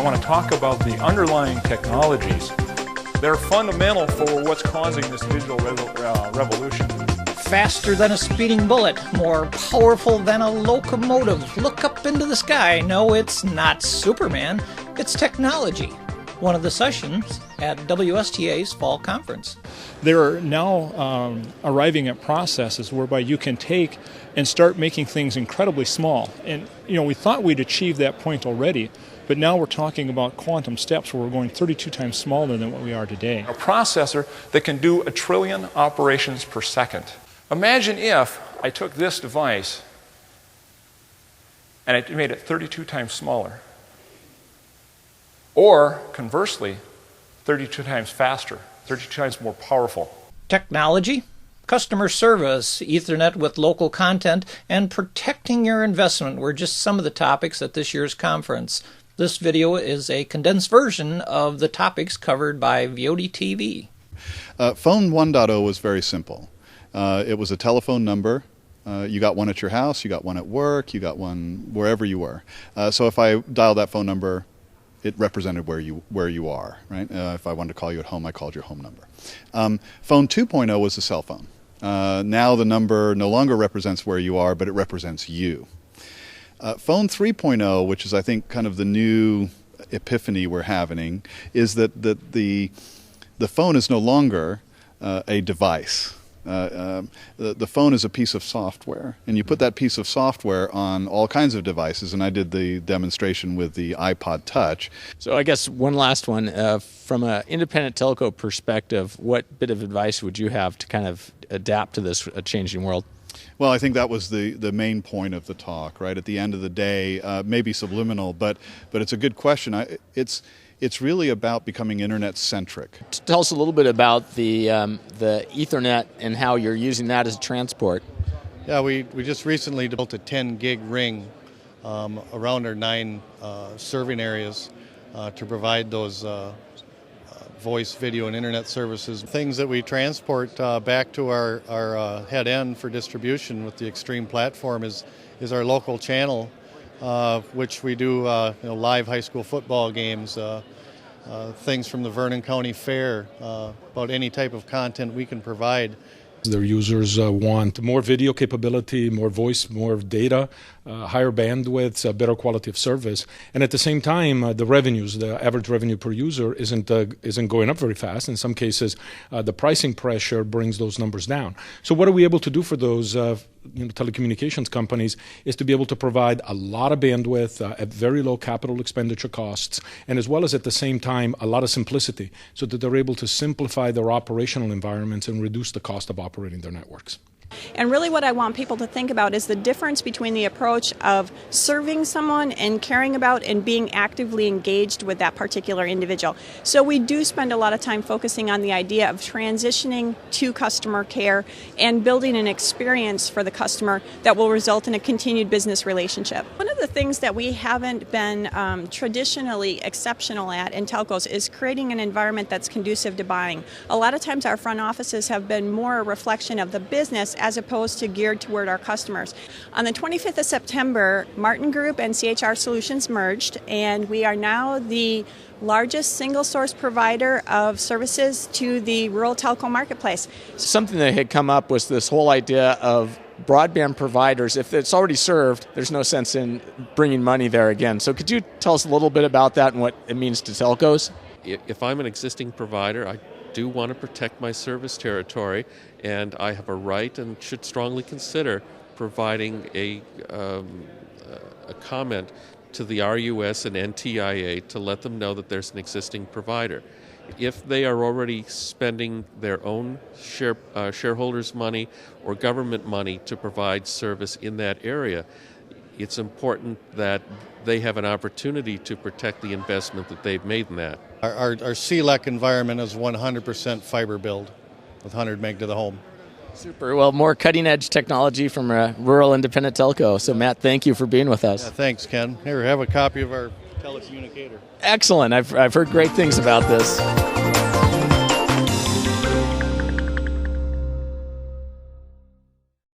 want to talk about the underlying technologies. They're fundamental for what's causing this digital revolution. Faster than a speeding bullet, more powerful than a locomotive. Look up into the sky. No, it's not Superman, it's technology. One of the sessions at WSTA's Fall Conference. They're now arriving at processes whereby you can take and start making things incredibly small. And, we thought we'd achieved that point already, but now we're talking about quantum steps where we're going 32 times smaller than what we are today. A processor that can do 1 trillion operations per second. Imagine if I took this device and I made it 32 times smaller. Or, conversely, 32 times faster, 32 times more powerful. Technology, customer service, Ethernet with local content, and protecting your investment were just some of the topics at this year's conference. This video is a condensed version of the topics covered by ViodiTV. Phone 1.0 was very simple. It was a telephone number. You got one at your house, you got one at work, you got one wherever you were. So if I dialed that phone number, it represented where you are, right? If I wanted to call you at home, I called your home number. Phone 2.0 was a cell phone. Now the number no longer represents where you are, but it represents you. Phone 3.0, which is I think kind of the new epiphany we're having, is that the phone is no longer a device. The phone is a piece of software, and you put that piece of software on all kinds of devices, and I did the demonstration with the iPod Touch. So I guess one last one, from an independent telco perspective, what bit of advice would you have to kind of adapt to this changing world? Well, I think that was the main point of the talk, right? At the end of the day, maybe subliminal, but it's a good question. It's really about becoming internet-centric. Tell us a little bit about the Ethernet and how you're using that as a transport. Yeah, we just recently built a 10-gig ring around our 9 serving areas to provide those voice, video, and internet services. Things that we transport back to our head end for distribution with the Extreme platform is our local channel, which we do live high school football games, things from the Vernon County Fair, about any type of content we can provide. Their users want more video capability, more voice, more data, higher bandwidth, better quality of service, and at the same time, the revenues, the average revenue per user isn't going up very fast. In some cases, the pricing pressure brings those numbers down. So, what are we able to do for those telecommunications companies is to be able to provide a lot of bandwidth at very low capital expenditure costs, and as well as at the same time a lot of simplicity, so that they're able to simplify their operational environments and reduce the cost of operating their networks. And really what I want people to think about is the difference between the approach of serving someone and caring about and being actively engaged with that particular individual. So we do spend a lot of time focusing on the idea of transitioning to customer care and building an experience for the customer that will result in a continued business relationship. One of the things that we haven't been traditionally exceptional at in telcos is creating an environment that's conducive to buying. A lot of times our front offices have been more a reflection of the business as opposed to geared toward our customers. On the 25th of September, Martin Group and CHR Solutions merged, and we are now the largest single source provider of services to the rural telco marketplace. Something that had come up was this whole idea of broadband providers. If it's already served, there's no sense in bringing money there again. So could you tell us a little bit about that and what it means to telcos? If I'm an existing provider, I do want to protect my service territory, and I have a right and should strongly consider providing a comment to the RUS and NTIA to let them know that there's an existing provider. If they are already spending their own shareholders' money or government money to provide service in that area, it's important that they have an opportunity to protect the investment that they've made in that. Our CLEC environment is 100% fiber build with 100 meg to the home. Super. Well, more cutting-edge technology from a rural independent telco. So, Matt, thank you for being with us. Yeah, thanks, Ken. Here, have a copy of our telecommunicator. Excellent. I've heard great things about this.